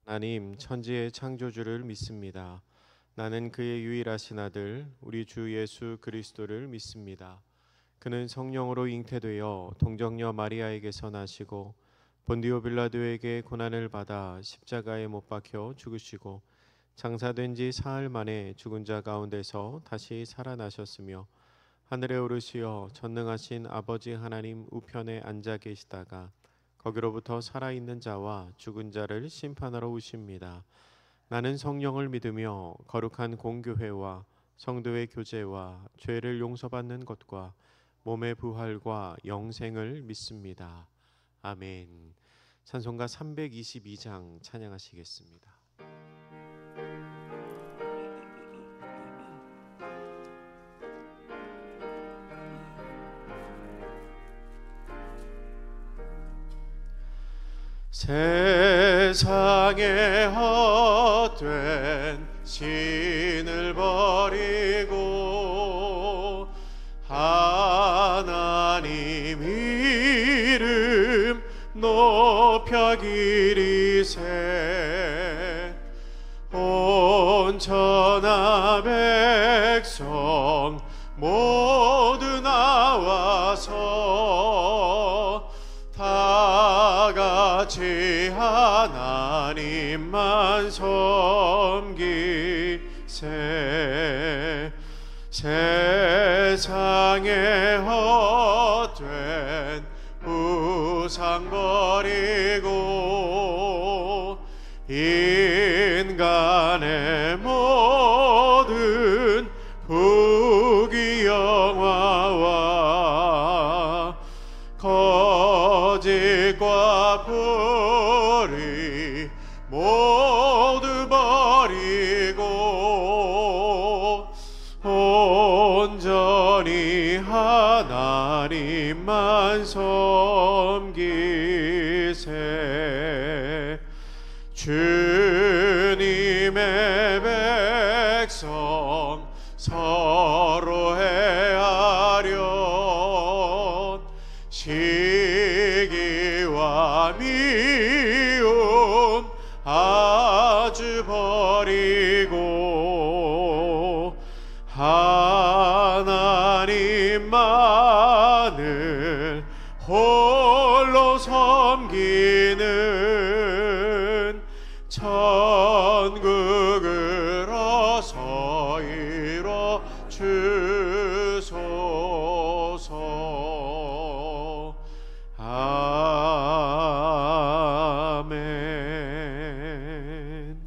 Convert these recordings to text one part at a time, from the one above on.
하나님 천지의 창조주를 믿습니다. 나는 그의 유일하신 아들 우리 주 예수 그리스도를 믿습니다. 그는 성령으로 잉태되어 동정녀 마리아에게서 나시고 본디오 빌라도에게 고난을 받아 십자가에 못 박혀 죽으시고 장사된 지 사흘 만에 죽은 자 가운데서 다시 살아나셨으며 하늘에 오르시어 전능하신 아버지 하나님 우편에 앉아 계시다가 거기로부터 살아있는 자와 죽은 자를 심판하러 오십니다. 나는 성령을 믿으며 거룩한 공교회와 성도의 교제와 죄를 용서받는 것과 몸의 부활과 영생을 믿습니다. 아멘. 찬송가 322장 찬양하시겠습니다. 세상에 헛된 신을 버리고 하나님 이름 높여 기리세 온 천하 백성 모두 나와서 다 같이 하나님만 섬기세 세상에 헛된 우상 버리고 인간의 모든 부귀영화와 거짓과 불의 모두 버리고 온전히 하나님만 섬기세 주님의 백성 서로 헤아려 시기와 미움 아주 버리고 하나님만을 홀로 섬기는 천국을 어서 이뤄 주소서. 아멘.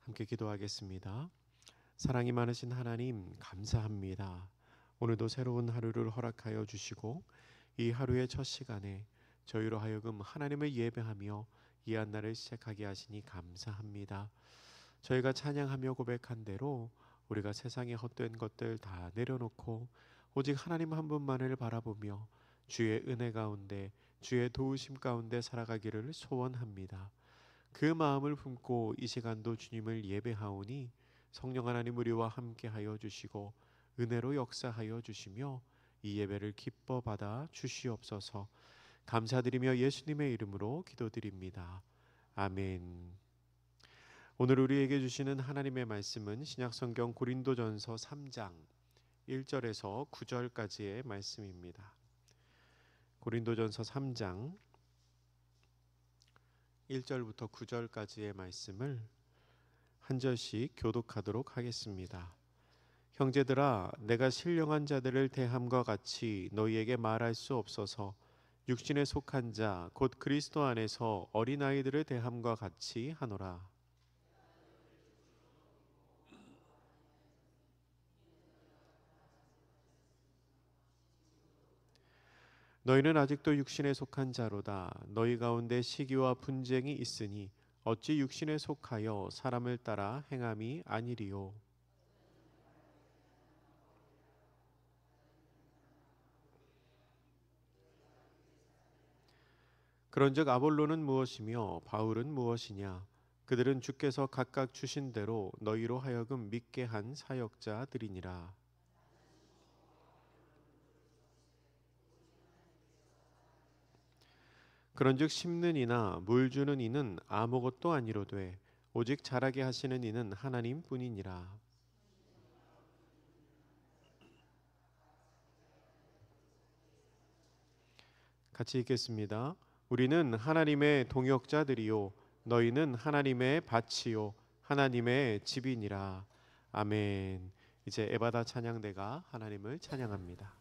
함께 기도하겠습니다. 사랑이 많으신 하나님 감사합니다. 오늘도 새로운 하루를 허락하여 주시고 이 하루의 첫 시간에 저희로 하여금 하나님을 예배하며 이 한 날을 시작하게 하시니 감사합니다. 저희가 찬양하며 고백한 대로 우리가 세상의 헛된 것들 다 내려놓고 오직 하나님 한 분만을 바라보며 주의 은혜 가운데 주의 도우심 가운데 살아가기를 소원합니다. 그 마음을 품고 이 시간도 주님을 예배하오니 성령 하나님 우리와 함께하여 주시고 은혜로 역사하여 주시며 이 예배를 기뻐 받아 주시옵소서. 감사드리며 예수님의 이름으로 기도드립니다. 아멘. 오늘 우리에게 주시는 하나님의 말씀은 신약성경 고린도전서 3장 1절에서 9절까지의 말씀입니다. 고린도전서 3장 1절부터 9절까지의 말씀을 한 절씩 교독하도록 하겠습니다. 형제들아, 내가 신령한 자들을 대함과 같이 너희에게 말할 수 없어서 육신에 속한 자 곧 그리스도 안에서 어린아이들을 대함과 같이 하노라. 너희는 아직도 육신에 속한 자로다. 너희 가운데 시기와 분쟁이 있으니 어찌 육신에 속하여 사람을 따라 행함이 아니리요. 그런즉 아볼로는 무엇이며 바울은 무엇이냐? 그들은 주께서 각각 주신 대로 너희로 하여금 믿게 한 사역자들이니라. 그런즉 심는 이나 물 주는 이는 아무것도 아니로되 오직 자라게 하시는 이는 하나님뿐이니라. 같이 읽겠습니다. 우리는 하나님의 동역자들이요 너희는 하나님의 밭이요 하나님의 집이니라. 아멘. 이제 에바다 찬양대가 하나님을 찬양합니다.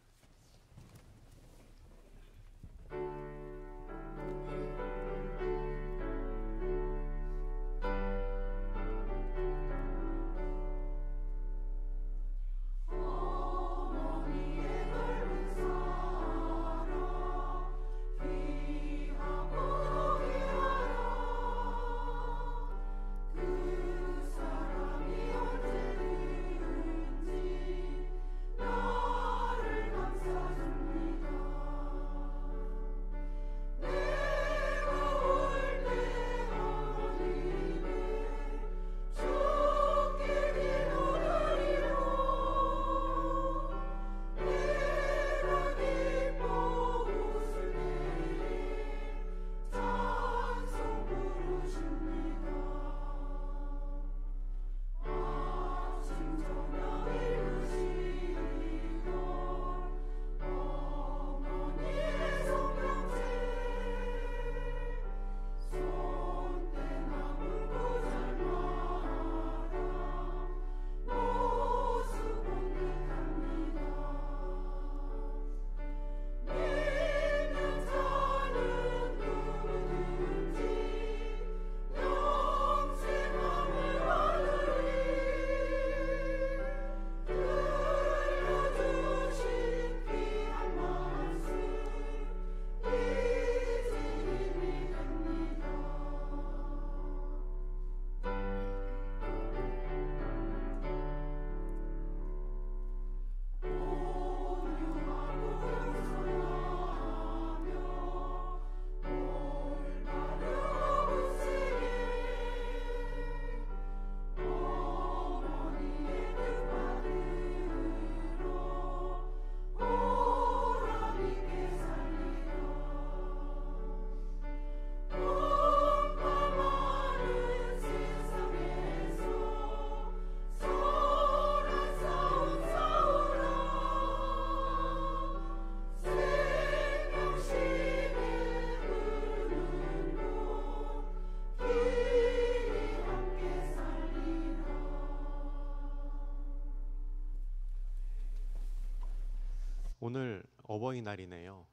오늘 어버이날이네요.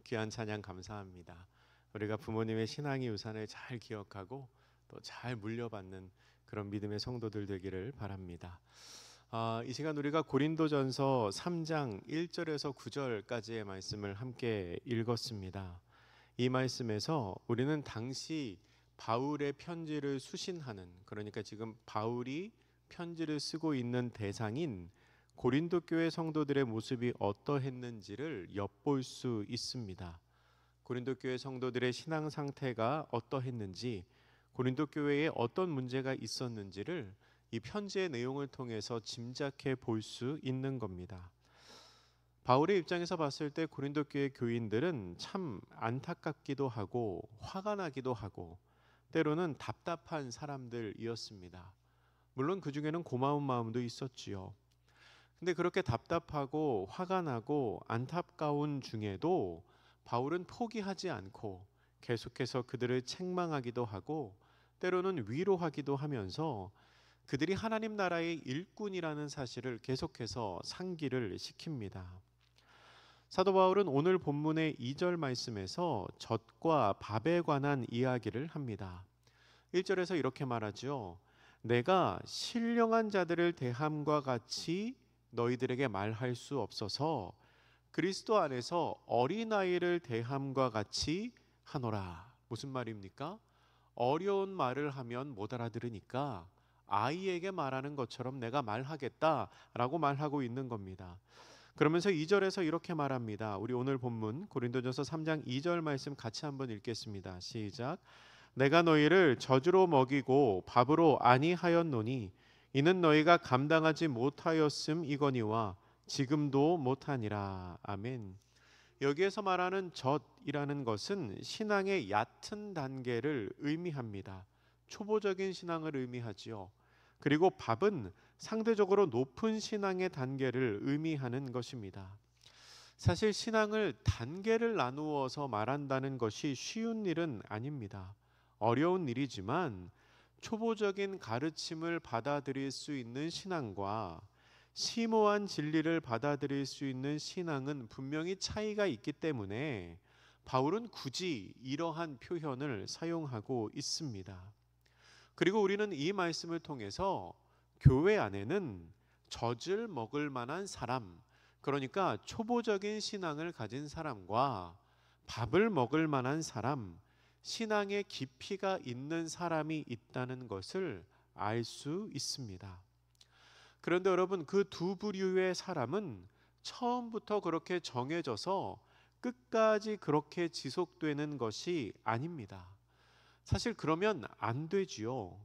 귀한 찬양 감사합니다. 우리가 부모님의 신앙의 유산을 잘 기억하고 또 잘 물려받는 그런 믿음의 성도들 되기를 바랍니다. 이 시간 우리가 고린도전서 3장 1절에서 9절까지의 말씀을 함께 읽었습니다. 이 말씀에서 우리는 당시 바울의 편지를 수신하는, 그러니까 지금 바울이 편지를 쓰고 있는 대상인 고린도 교회 성도들의 모습이 어떠했는지를 엿볼 수 있습니다. 고린도 교회 성도들의 신앙 상태가 어떠했는지, 고린도 교회에 어떤 문제가 있었는지를 이 편지의 내용을 통해서 짐작해 볼 수 있는 겁니다. 바울의 입장에서 봤을 때 고린도 교회 교인들은 참 안타깝기도 하고 화가 나기도 하고 때로는 답답한 사람들이었습니다. 물론 그 중에는 고마운 마음도 있었지요. 근데 그렇게 답답하고 화가 나고 안타까운 중에도 바울은 포기하지 않고 계속해서 그들을 책망하기도 하고 때로는 위로하기도 하면서 그들이 하나님 나라의 일꾼이라는 사실을 계속해서 상기를 시킵니다. 사도 바울은 오늘 본문의 2절 말씀에서 젖과 밥에 관한 이야기를 합니다. 1절에서 이렇게 말하죠. 내가 신령한 자들을 대함과 같이 너희들에게 말할 수 없어서 그리스도 안에서 어린아이를 대함과 같이 하노라. 무슨 말입니까? 어려운 말을 하면 못 알아들으니까 아이에게 말하는 것처럼 내가 말하겠다라고 말하고 있는 겁니다. 그러면서 2절에서 이렇게 말합니다. 우리 오늘 본문 고린도전서 3장 2절 말씀 같이 한번 읽겠습니다. 시작. 내가 너희를 젖으로 먹이고 밥으로 아니하였노니 이는 너희가 감당하지 못하였음이거니와 지금도 못하니라. 아멘. 여기에서 말하는 젖이라는 것은 신앙의 얕은 단계를 의미합니다. 초보적인 신앙을 의미하지요. 그리고 밥은 상대적으로 높은 신앙의 단계를 의미하는 것입니다. 사실 신앙을 단계를 나누어서 말한다는 것이 쉬운 일은 아닙니다. 어려운 일이지만 초보적인 가르침을 받아들일 수 있는 신앙과 심오한 진리를 받아들일 수 있는 신앙은 분명히 차이가 있기 때문에 바울은 굳이 이러한 표현을 사용하고 있습니다. 그리고 우리는 이 말씀을 통해서 교회 안에는 젖을 먹을 만한 사람, 그러니까 초보적인 신앙을 가진 사람과 밥을 먹을 만한 사람, 신앙의 깊이가 있는 사람이 있다는 것을 알 수 있습니다. 그런데 여러분, 그 두 부류의 사람은 처음부터 그렇게 정해져서 끝까지 그렇게 지속되는 것이 아닙니다. 사실 그러면 안 되지요.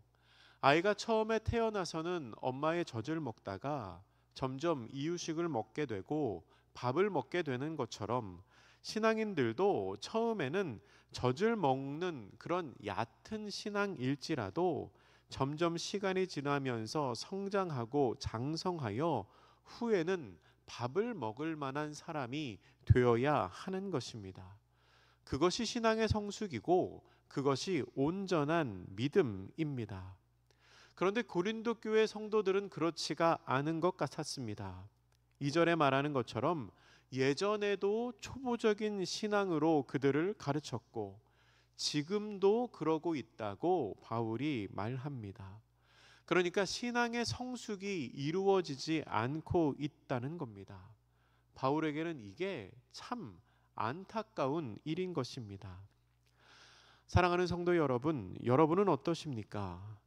아이가 처음에 태어나서는 엄마의 젖을 먹다가 점점 이유식을 먹게 되고 밥을 먹게 되는 것처럼 신앙인들도 처음에는 젖을 먹는 그런 얕은 신앙일지라도 점점 시간이 지나면서 성장하고 장성하여 후에는 밥을 먹을 만한 사람이 되어야 하는 것입니다. 그것이 신앙의 성숙이고 그것이 온전한 믿음입니다. 그런데 고린도 교회 성도들은 그렇지가 않은 것 같았습니다. 2절에 말하는 것처럼 예전에도 초보적인 신앙으로 그들을 가르쳤고 지금도 그러고 있다고 바울이 말합니다. 그러니까 신앙의 성숙이 이루어지지 않고 있다는 겁니다. 바울에게는 이게 참 안타까운 일인 것입니다. 사랑하는 성도 여러분, 여러분은 어떠십니까?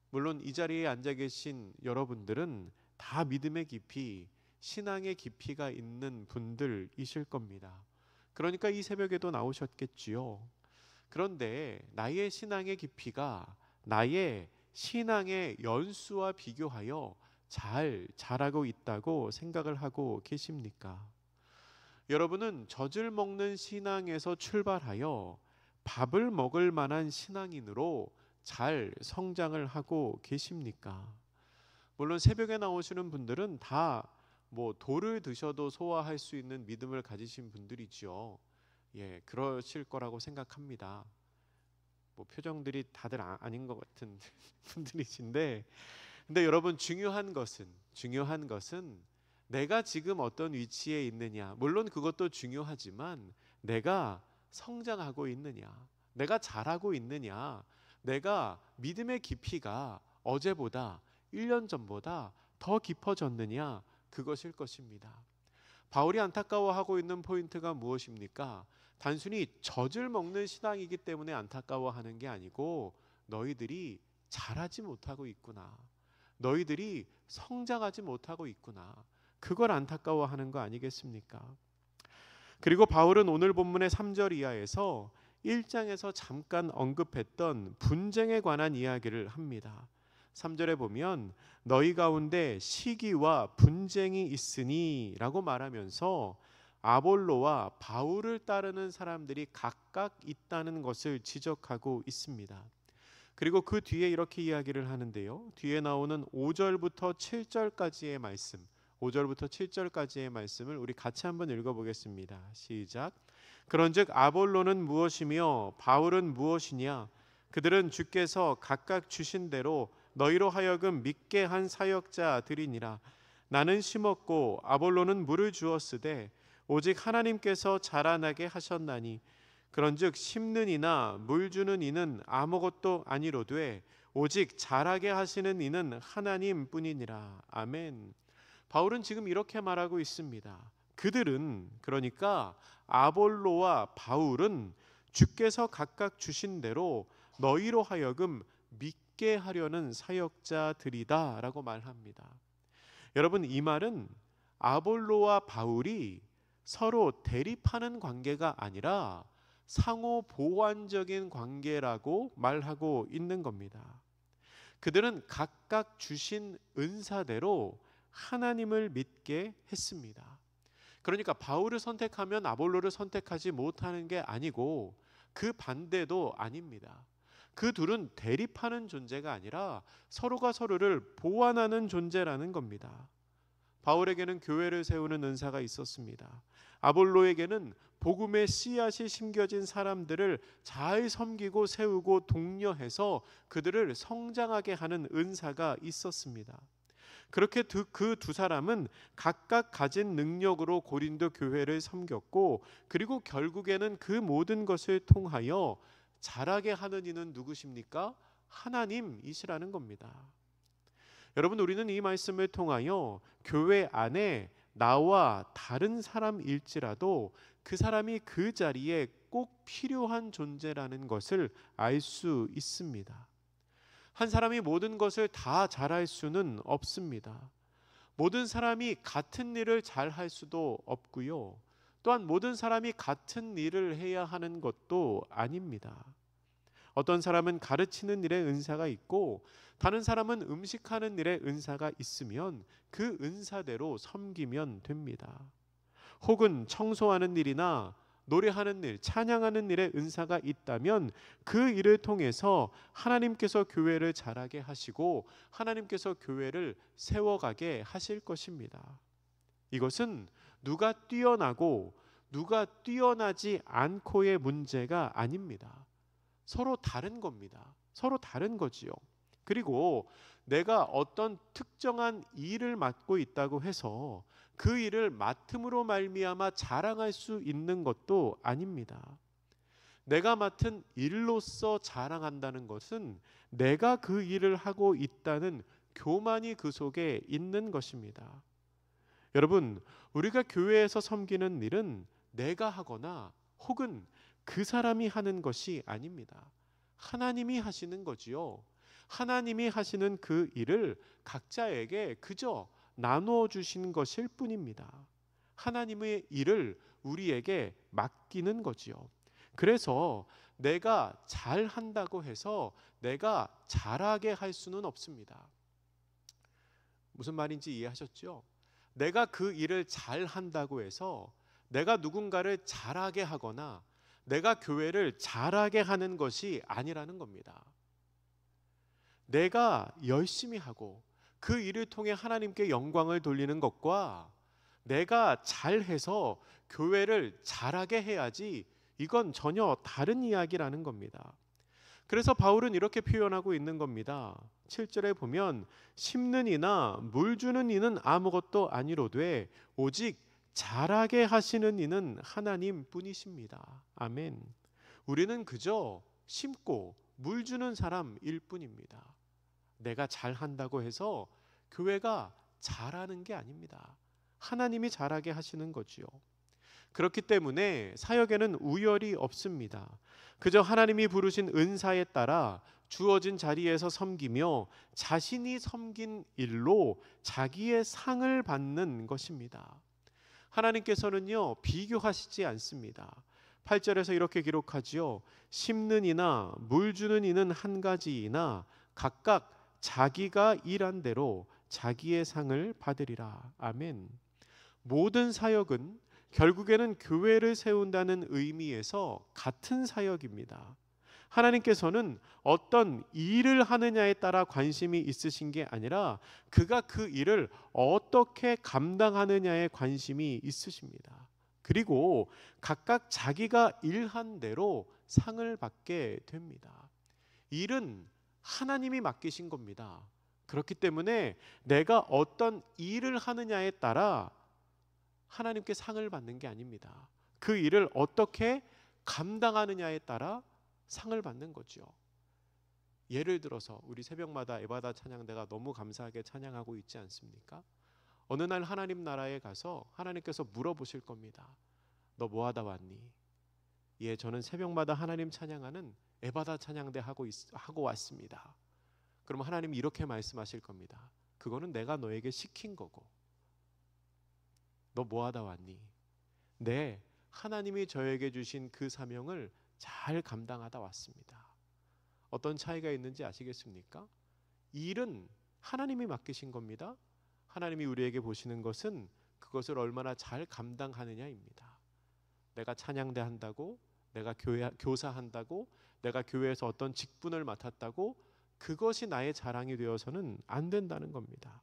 물론 이 자리에 앉아 계신 여러분들은 다 믿음의 깊이, 신앙의 깊이가 있는 분들이실 겁니다. 그러니까 이 새벽에도 나오셨겠지요. 그런데 나의 신앙의 깊이가 나의 신앙의 연수와 비교하여 잘 자라고 있다고 생각을 하고 계십니까? 여러분은 젖을 먹는 신앙에서 출발하여 밥을 먹을 만한 신앙인으로 잘 성장을 하고 계십니까? 물론 새벽에 나오시는 분들은 다 돌을 드셔도 소화할 수 있는 믿음을 가지신 분들이지요. 예, 그러실 거라고 생각합니다. 표정들이 다들 아닌 것 같은 분들이신데, 근데 여러분 중요한 것은 내가 지금 어떤 위치에 있느냐. 물론 그것도 중요하지만 내가 성장하고 있느냐, 내가 잘하고 있느냐, 내가 믿음의 깊이가 어제보다 1년 전보다 더 깊어졌느냐, 그것일 것입니다. 바울이 안타까워하고 있는 포인트가 무엇입니까? 단순히 젖을 먹는 신앙이기 때문에 안타까워하는 게 아니고 너희들이 잘하지 못하고 있구나, 너희들이 성장하지 못하고 있구나, 그걸 안타까워하는 거 아니겠습니까? 그리고 바울은 오늘 본문의 3절 이하에서 1장에서 잠깐 언급했던 분쟁에 관한 이야기를 합니다. 3절에 보면 너희 가운데 시기와 분쟁이 있으니 라고 말하면서 아볼로와 바울을 따르는 사람들이 각각 있다는 것을 지적하고 있습니다. 그리고 그 뒤에 이렇게 이야기를 하는데요. 뒤에 나오는 5절부터 7절까지의 말씀, 5절부터 7절까지의 말씀을 우리 같이 한번 읽어보겠습니다. 시작. 그런즉 아볼로는 무엇이며 바울은 무엇이냐? 그들은 주께서 각각 주신 대로 너희로 하여금 믿게 한 사역자들이니라. 나는 심었고 아볼로는 물을 주었으되 오직 하나님께서 자라나게 하셨나니 그런즉 심는 이나 물 주는 이는 아무것도 아니로되 오직 자라게 하시는 이는 하나님뿐이니라. 아멘. 바울은 지금 이렇게 말하고 있습니다. 그들은, 그러니까 아볼로와 바울은 주께서 각각 주신 대로 너희로 하여금 믿게 하려는 사역자들이다 라고 말합니다. 여러분, 이 말은 아볼로와 바울이 서로 대립하는 관계가 아니라 상호 보완적인 관계라고 말하고 있는 겁니다. 그들은 각각 주신 은사대로 하나님을 믿게 했습니다. 그러니까 바울을 선택하면 아볼로를 선택하지 못하는 게 아니고 그 반대도 아닙니다. 그 둘은 대립하는 존재가 아니라 서로가 서로를 보완하는 존재라는 겁니다. 바울에게는 교회를 세우는 은사가 있었습니다. 아볼로에게는 복음의 씨앗이 심겨진 사람들을 잘 섬기고 세우고 독려해서 그들을 성장하게 하는 은사가 있었습니다. 그렇게 그 두 사람은 각각 가진 능력으로 고린도 교회를 섬겼고, 그리고 결국에는 그 모든 것을 통하여 자라게 하는 이는 누구십니까? 하나님이시라는 겁니다. 여러분, 우리는 이 말씀을 통하여 교회 안에 나와 다른 사람일지라도 그 사람이 그 자리에 꼭 필요한 존재라는 것을 알 수 있습니다. 한 사람이 모든 것을 다 잘할 수는 없습니다. 모든 사람이 같은 일을 잘할 수도 없고요. 또한 모든 사람이 같은 일을 해야 하는 것도 아닙니다. 어떤 사람은 가르치는 일에 은사가 있고 다른 사람은 음식하는 일에 은사가 있으면 그 은사대로 섬기면 됩니다. 혹은 청소하는 일이나 노래하는 일, 찬양하는 일에 은사가 있다면 그 일을 통해서 하나님께서 교회를 자라게 하시고 하나님께서 교회를 세워가게 하실 것입니다. 이것은 누가 뛰어나고 누가 뛰어나지 않고의 문제가 아닙니다. 서로 다른 겁니다. 서로 다른 거지요. 그리고 내가 어떤 특정한 일을 맡고 있다고 해서 그 일을 맡음으로 말미암아 자랑할 수 있는 것도 아닙니다. 내가 맡은 일로서 자랑한다는 것은 내가 그 일을 하고 있다는 교만이 그 속에 있는 것입니다. 여러분, 우리가 교회에서 섬기는 일은 내가 하거나 혹은 그 사람이 하는 것이 아닙니다. 하나님이 하시는 거지요. 하나님이 하시는 그 일을 각자에게 그저 나누어 주신 것일 뿐입니다. 하나님의 일을 우리에게 맡기는 거지요. 그래서 내가 잘한다고 해서 내가 잘하게 할 수는 없습니다. 무슨 말인지 이해하셨죠? 내가 그 일을 잘한다고 해서 내가 누군가를 잘하게 하거나 내가 교회를 잘하게 하는 것이 아니라는 겁니다. 내가 열심히 하고 그 일을 통해 하나님께 영광을 돌리는 것과 내가 잘해서 교회를 잘하게 해야지, 이건 전혀 다른 이야기라는 겁니다. 그래서 바울은 이렇게 표현하고 있는 겁니다. 7절에 보면 심는 이나 물 주는 이는 아무것도 아니로되 오직 잘하게 하시는 이는 하나님 뿐이십니다. 아멘. 우리는 그저 심고 물 주는 사람일 뿐입니다. 내가 잘한다고 해서 교회가 잘하는 게 아닙니다. 하나님이 잘하게 하시는 거지요. 그렇기 때문에 사역에는 우열이 없습니다. 그저 하나님이 부르신 은사에 따라 주어진 자리에서 섬기며 자신이 섬긴 일로 자기의 상을 받는 것입니다. 하나님께서는요, 비교하시지 않습니다. 8절에서 이렇게 기록하지요. 심는 이나 물 주는 이는 한 가지이나 각각 자기가 일한 대로 자기의 상을 받으리라. 아멘. 모든 사역은 결국에는 교회를 세운다는 의미에서 같은 사역입니다. 하나님께서는 어떤 일을 하느냐에 따라 관심이 있으신 게 아니라 그가 그 일을 어떻게 감당하느냐에 관심이 있으십니다. 그리고 각각 자기가 일한 대로 상을 받게 됩니다. 일은 하나님이 맡기신 겁니다. 그렇기 때문에 내가 어떤 일을 하느냐에 따라 하나님께 상을 받는 게 아닙니다. 그 일을 어떻게 감당하느냐에 따라 상을 받는 거죠. 예를 들어서 우리 새벽마다 에바다 찬양대가 너무 감사하게 찬양하고 있지 않습니까? 어느 날 하나님 나라에 가서 하나님께서 물어보실 겁니다. 너 뭐 하다 왔니? 예, 저는 새벽마다 하나님 찬양하는 에바다 찬양대 하고 왔습니다. 그러면 하나님이 이렇게 말씀하실 겁니다. 그거는 내가 너에게 시킨 거고. 너 뭐 하다 왔니? 네, 하나님이 저에게 주신 그 사명을 잘 감당하다 왔습니다. 어떤 차이가 있는지 아시겠습니까? 일은 하나님이 맡기신 겁니다. 하나님이 우리에게 보시는 것은 그것을 얼마나 잘 감당하느냐입니다. 내가 찬양대 한다고, 내가 교사한다고, 내가 교회에서 어떤 직분을 맡았다고 그것이 나의 자랑이 되어서는 안 된다는 겁니다.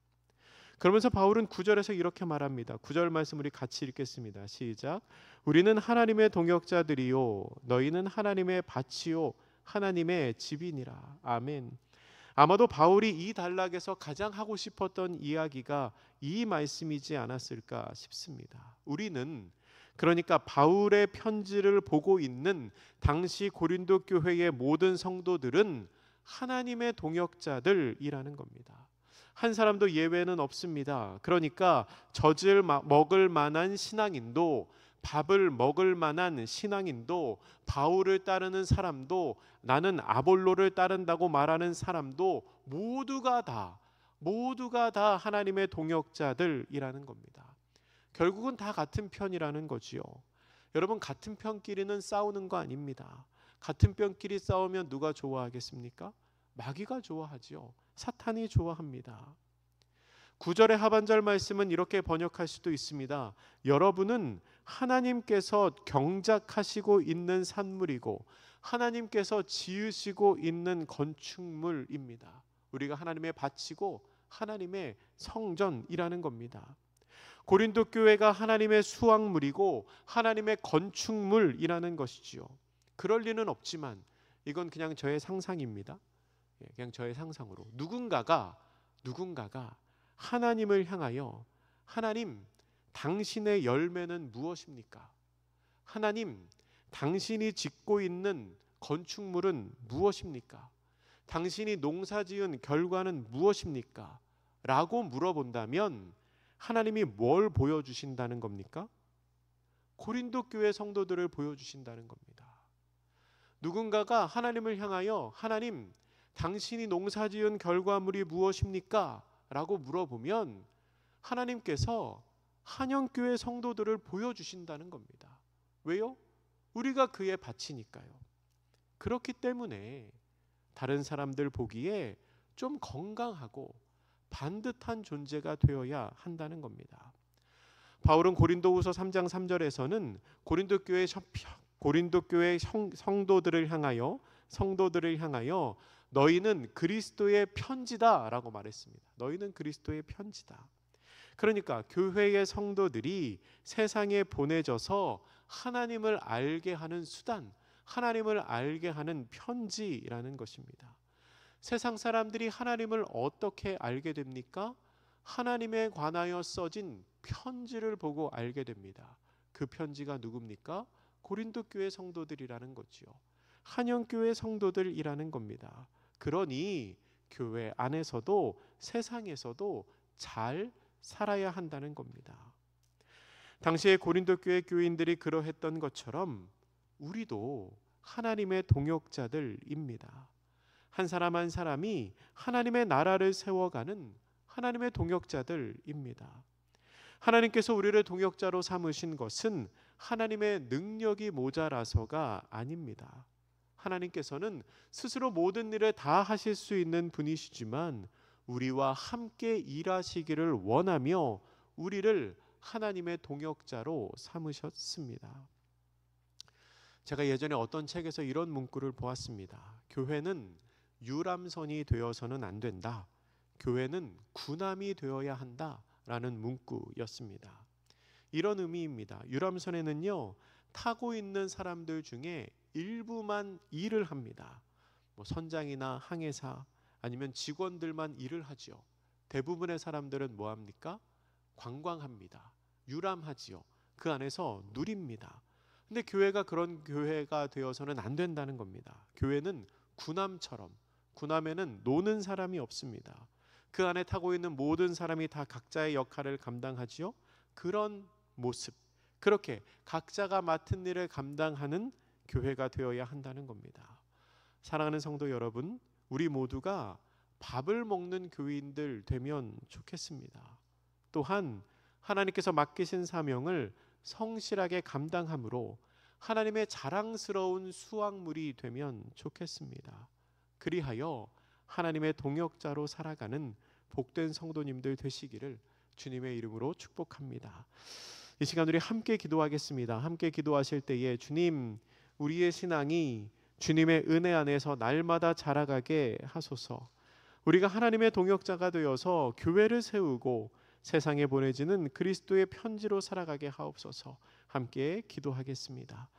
그러면서 바울은 9절에서 이렇게 말합니다. 9절 말씀 우리 같이 읽겠습니다. 시작. 우리는 하나님의 동역자들이요 너희는 하나님의 밭이요 하나님의 집이니라. 아멘. 아마도 바울이 이 단락에서 가장 하고 싶었던 이야기가 이 말씀이지 않았을까 싶습니다. 우리는, 그러니까 바울의 편지를 보고 있는 당시 고린도 교회의 모든 성도들은 하나님의 동역자들이라는 겁니다. 한 사람도 예외는 없습니다. 그러니까 젖을 먹을 만한 신앙인도, 밥을 먹을 만한 신앙인도, 바울을 따르는 사람도, 나는 아볼로를 따른다고 말하는 사람도 모두가 다 하나님의 동역자들이라는 겁니다. 결국은 다 같은 편이라는 거지요. 여러분, 같은 편끼리는 싸우는 거 아닙니다. 같은 편끼리 싸우면 누가 좋아하겠습니까? 마귀가 좋아하지요. 사탄이 좋아합니다. 9절의 하반절 말씀은 이렇게 번역할 수도 있습니다. 여러분은 하나님께서 경작하시고 있는 산물이고 하나님께서 지으시고 있는 건축물입니다. 우리가 하나님의 밭이고 하나님의 성전이라는 겁니다. 고린도 교회가 하나님의 수확물이고 하나님의 건축물이라는 것이지요. 그럴 리는 없지만 이건 그냥 저의 상상입니다. 그냥 저의 상상으로 누군가가 하나님을 향하여, 하나님, 당신의 열매는 무엇입니까? 하나님, 당신이 짓고 있는 건축물은 무엇입니까? 당신이 농사지은 결과는 무엇입니까? 라고 물어본다면 하나님이 뭘 보여주신다는 겁니까? 고린도 교회 성도들을 보여주신다는 겁니다. 누군가가 하나님을 향하여 하나님, 당신이 농사지은 결과물이 무엇입니까? 라고 물어보면 하나님께서 한영교회 성도들을 보여주신다는 겁니다. 왜요? 우리가 그의 밭이니까요. 그렇기 때문에 다른 사람들 보기에 좀 건강하고 반듯한 존재가 되어야 한다는 겁니다. 바울은 고린도후서 3장 3절에서는 고린도 교회 성도들을 향하여 너희는 그리스도의 편지다라고 말했습니다. 너희는 그리스도의 편지다. 그러니까 교회의 성도들이 세상에 보내져서 하나님을 알게 하는 수단, 하나님을 알게 하는 편지라는 것입니다. 세상 사람들이 하나님을 어떻게 알게 됩니까? 하나님에 관하여 써진 편지를 보고 알게 됩니다. 그 편지가 누굽니까? 고린도 교회 성도들이라는 거지요. 한영교회 성도들이라는 겁니다. 그러니 교회 안에서도 세상에서도 잘 살아야 한다는 겁니다. 당시에 고린도 교회 교인들이 그러했던 것처럼 우리도 하나님의 동역자들입니다. 한 사람 한 사람이 하나님의 나라를 세워가는 하나님의 동역자들입니다. 하나님께서 우리를 동역자로 삼으신 것은 하나님의 능력이 모자라서가 아닙니다. 하나님께서는 스스로 모든 일을 다 하실 수 있는 분이시지만 우리와 함께 일하시기를 원하며 우리를 하나님의 동역자로 삼으셨습니다. 제가 예전에 어떤 책에서 이런 문구를 보았습니다. 교회는 유람선이 되어서는 안 된다. 교회는 군함이 되어야 한다라는 문구였습니다. 이런 의미입니다. 유람선에는요, 타고 있는 사람들 중에 일부만 일을 합니다. 선장이나 항해사 아니면 직원들만 일을 하지요. 대부분의 사람들은 뭐 합니까? 관광합니다. 유람하지요. 그 안에서 누립니다. 근데 교회가 그런 교회가 되어서는 안 된다는 겁니다. 교회는 군함처럼, 군함에는 노는 사람이 없습니다. 그 안에 타고 있는 모든 사람이 다 각자의 역할을 감당하지요. 그런 모습, 그렇게 각자가 맡은 일을 감당하는 교회가 되어야 한다는 겁니다. 사랑하는 성도 여러분, 우리 모두가 밥을 먹는 교인들 되면 좋겠습니다. 또한 하나님께서 맡기신 사명을 성실하게 감당함으로 하나님의 자랑스러운 수확물이 되면 좋겠습니다. 그리하여 하나님의 동역자로 살아가는 복된 성도님들 되시기를 주님의 이름으로 축복합니다. 이 시간 우리 함께 기도하겠습니다. 함께 기도하실 때에 주님, 우리의 신앙이 주님의 은혜 안에서 날마다 자라가게 하소서. 우리가 하나님의 동역자가 되어서 교회를 세우고 세상에 보내지는 그리스도의 편지로 살아가게 하옵소서. 함께 기도하겠습니다.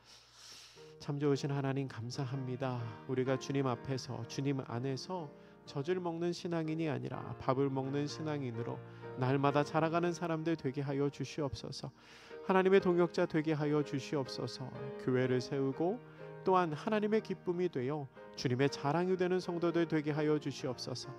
참 좋으신 하나님 감사합니다. 우리가 주님 앞에서 주님 안에서 젖을 먹는 신앙인이 아니라 밥을 먹는 신앙인으로 날마다 자라가는 사람들 되게 하여 주시옵소서. 하나님의 동역자 되게 하여 주시옵소서. 교회를 세우고 또한 하나님의 기쁨이 되어 주님의 자랑이 되는 성도들 되게 하여 주시옵소서.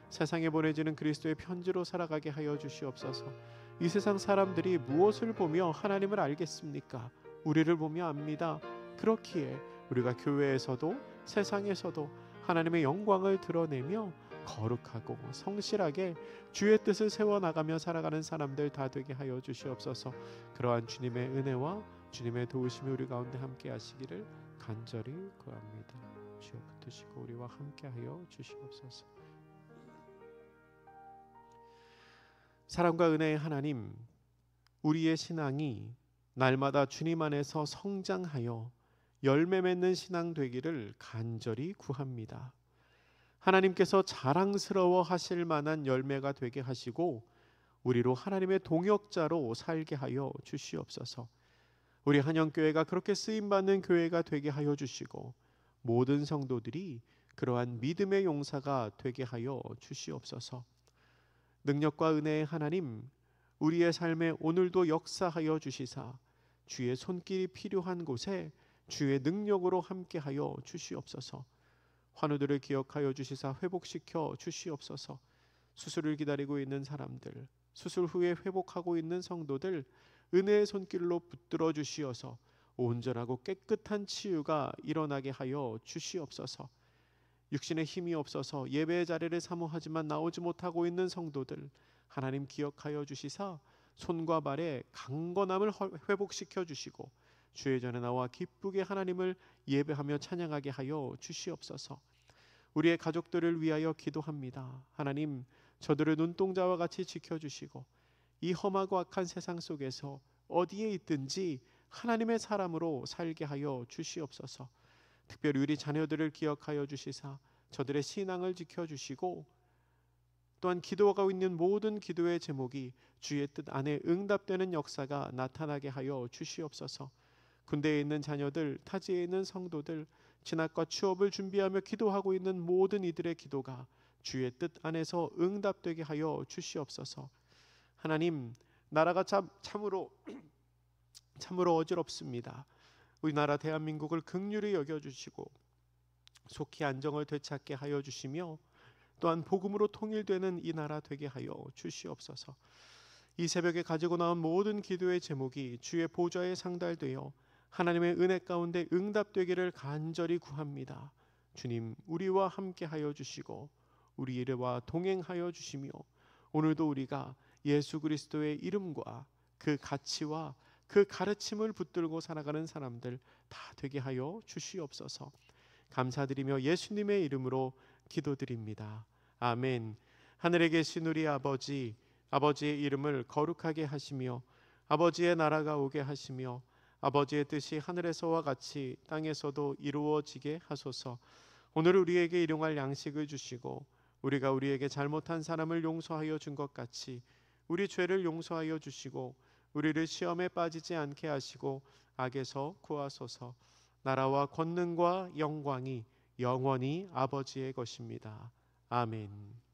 세상에 보내지는 그리스도의 편지로 살아가게 하여 주시옵소서. 이 세상 사람들이 무엇을 보며 하나님을 알겠습니까? 우리를 보며 압니다. 그렇기에 우리가 교회에서도 세상에서도 하나님의 영광을 드러내며 거룩하고 성실하게 주의 뜻을 세워나가며 살아가는 사람들 다 되게 하여 주시옵소서. 그러한 주님의 은혜와 주님의 도우심이 우리 가운데 함께 하시기를 간절히 구합니다. 주여 붙드시고 우리와 함께 하여 주시옵소서. 사랑과 은혜의 하나님, 우리의 신앙이 날마다 주님 안에서 성장하여 열매 맺는 신앙 되기를 간절히 구합니다. 하나님께서 자랑스러워 하실 만한 열매가 되게 하시고 우리로 하나님의 동역자로 살게 하여 주시옵소서. 우리 한영교회가 그렇게 쓰임받는 교회가 되게 하여 주시고 모든 성도들이 그러한 믿음의 용사가 되게 하여 주시옵소서. 능력과 은혜의 하나님, 우리의 삶에 오늘도 역사하여 주시사 주의 손길이 필요한 곳에 주의 능력으로 함께하여 주시옵소서. 환우들을 기억하여 주시사 회복시켜 주시옵소서. 수술을 기다리고 있는 사람들, 수술 후에 회복하고 있는 성도들 은혜의 손길로 붙들어 주시어서 온전하고 깨끗한 치유가 일어나게 하여 주시옵소서. 육신의 힘이 없어서 예배의 자리를 사모하지만 나오지 못하고 있는 성도들 하나님 기억하여 주시사 손과 발의 강건함을 회복시켜 주시고 주의 전에 나와 기쁘게 하나님을 예배하며 찬양하게 하여 주시옵소서. 우리의 가족들을 위하여 기도합니다. 하나님, 저들을 눈동자와 같이 지켜주시고 이 험하고 악한 세상 속에서 어디에 있든지 하나님의 사람으로 살게 하여 주시옵소서. 특별히 우리 자녀들을 기억하여 주시사 저들의 신앙을 지켜주시고 또한 기도하고 있는 모든 기도의 제목이 주의 뜻 안에 응답되는 역사가 나타나게 하여 주시옵소서. 군대에 있는 자녀들, 타지에 있는 성도들, 진학과 취업을 준비하며 기도하고 있는 모든 이들의 기도가 주의 뜻 안에서 응답되게 하여 주시옵소서. 하나님, 나라가 참으로 어지럽습니다. 우리나라 대한민국을 긍휼히 여겨주시고 속히 안정을 되찾게 하여 주시며 또한 복음으로 통일되는 이 나라 되게 하여 주시옵소서. 이 새벽에 가지고 나온 모든 기도의 제목이 주의 보좌에 상달되어 하나님의 은혜 가운데 응답되기를 간절히 구합니다. 주님, 우리와 함께 하여 주시고 우리와 동행하여 주시며 오늘도 우리가 예수 그리스도의 이름과 그 가치와 그 가르침을 붙들고 살아가는 사람들 다 되게 하여 주시옵소서. 감사드리며 예수님의 이름으로 기도드립니다. 아멘. 하늘에 계신 우리 아버지, 아버지의 이름을 거룩하게 하시며 아버지의 나라가 오게 하시며 아버지의 뜻이 하늘에서와 같이 땅에서도 이루어지게 하소서. 오늘 우리에게 일용할 양식을 주시고 우리가 우리에게 잘못한 사람을 용서하여 준 것 같이 우리 죄를 용서하여 주시고 우리를 시험에 빠지지 않게 하시고 악에서 구하소서. 나라와 권능과 영광이 영원히 아버지의 것입니다. 아멘.